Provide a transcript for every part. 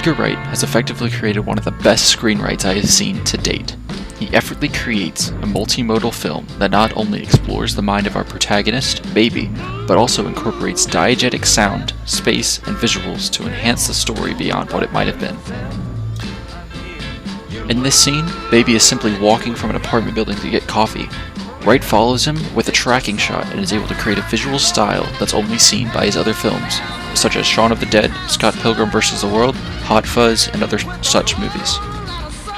Edgar Wright has effectively created one of the best screenwrites I have seen to date. He effortlessly creates a multimodal film that not only explores the mind of our protagonist, Baby, but also incorporates diegetic sound, space, and visuals to enhance the story beyond what it might have been. In this scene, Baby is simply walking from an apartment building to get coffee. Wright follows him with a tracking shot and is able to create a visual style that's only seen by his other films, such as Shaun of the Dead, Scott Pilgrim vs. the World, Hot Fuzz, and other such movies.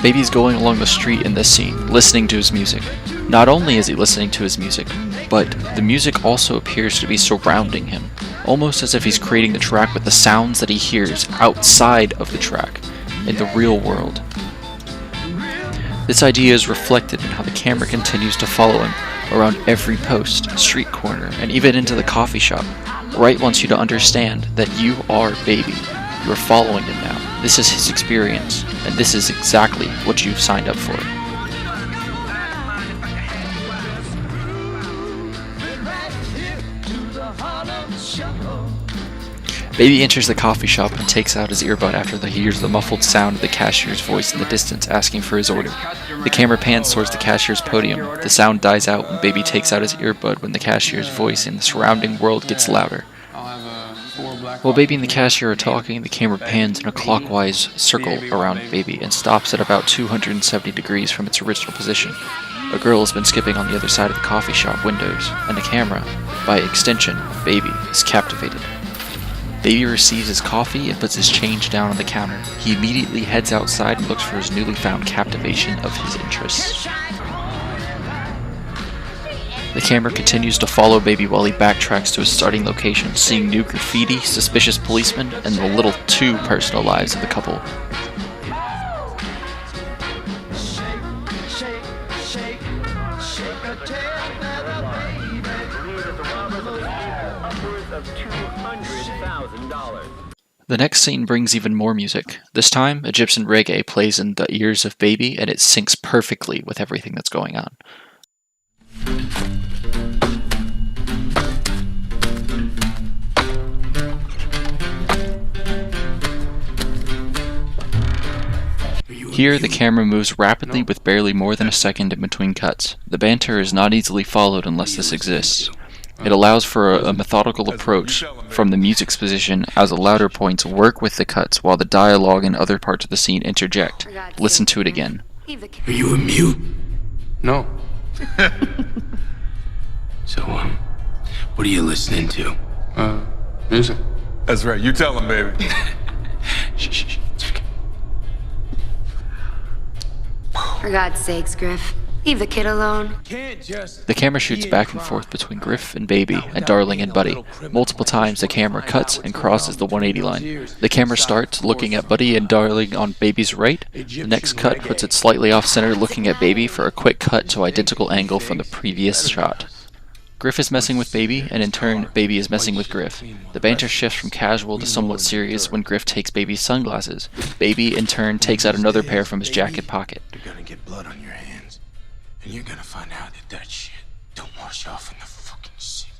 Baby is going along the street in this scene, listening to his music. Not only is he listening to his music, but the music also appears to be surrounding him, almost as if he's creating the track with the sounds that he hears outside of the track, in the real world. This idea is reflected in how the camera continues to follow him around every post, street corner, and even into the coffee shop. Wright wants you to understand that you are Baby. You are following him now. This is his experience, and this is exactly what you've signed up for. Baby enters the coffee shop and takes out his earbud after he hears the muffled sound of the cashier's voice in the distance asking for his order. The camera pans towards the cashier's podium. The sound dies out when Baby takes out his earbud when the cashier's voice in the surrounding world gets louder. While Baby and the cashier are talking, the camera pans in a clockwise circle around Baby and stops at about 270 degrees from its original position. A girl has been skipping on the other side of the coffee shop windows, and the camera, by extension, Baby, is captivated. Baby receives his coffee and puts his change down on the counter. He immediately heads outside and looks for his newly found captivation of his interests. The camera continues to follow Baby while he backtracks to his starting location, seeing new graffiti, suspicious policemen, and the little too personal lives of the couple. The next scene brings even more music. This time, Egyptian reggae plays in the ears of Baby, and it syncs perfectly with everything that's going on. Here, the camera moves rapidly with barely more than a second in between cuts. The banter is not easily followed unless this exists. It allows for a methodical approach from the music's position as the louder points work with the cuts while the dialogue and other parts of the scene interject. Listen to it again. Are you a mute? No. So, what are you listening to? Music. That's right, you tell him, baby. Shh. For God's sakes, Griff. Leave the kid alone. The camera shoots back and forth between Griff and Baby and Darling and Buddy. Multiple times the camera cuts and crosses the 180 line. The camera starts looking at Buddy and Darling on Baby's right. The next cut puts it slightly off-center looking at Baby for a quick cut to identical angle from the previous shot. Griff is messing with Baby, and in turn, Baby is messing with Griff. The banter shifts from casual to somewhat serious when Griff takes Baby's sunglasses. Baby, in turn, takes out another pair from his jacket pocket. You're gonna get blood on your hands, and you're gonna find out that shit don't wash off in the fucking sink.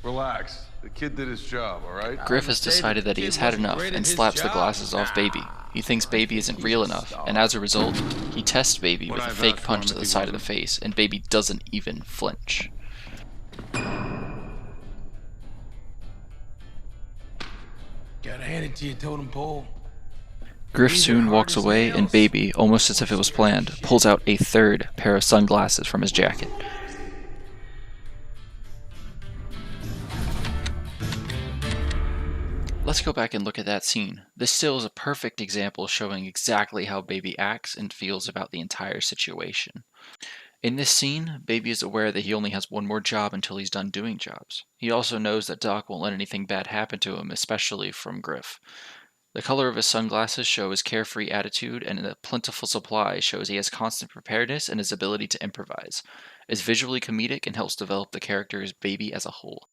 Relax. The kid did his job, alright? Griff has decided that he has had enough and slaps the glasses off Baby. He thinks Baby isn't real enough, and as a result, he tests Baby with a fake punch to the side of the face, and Baby doesn't even flinch. Gotta hand it to you, totem pole. Griff soon walks away, and Baby, almost as if it was planned, pulls out a third pair of sunglasses from his jacket. Let's go back and look at that scene. This still is a perfect example showing exactly how Baby acts and feels about the entire situation. In this scene, Baby is aware that he only has one more job until he's done doing jobs. He also knows that Doc won't let anything bad happen to him, especially from Griff. The color of his sunglasses show his carefree attitude, and the plentiful supply shows he has constant preparedness and his ability to improvise. It's visually comedic and helps develop the character's Baby as a whole.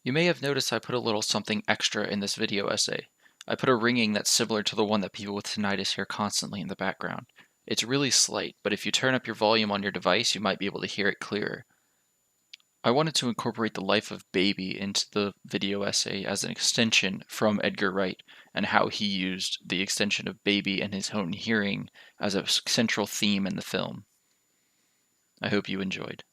You may have noticed I put a little something extra in this video essay. I put a ringing that's similar to the one that people with tinnitus hear constantly in the background. It's really slight, but if you turn up your volume on your device, you might be able to hear it clearer. I wanted to incorporate the life of Baby into the video essay as an extension from Edgar Wright and how he used the extension of Baby and his own hearing as a central theme in the film. I hope you enjoyed.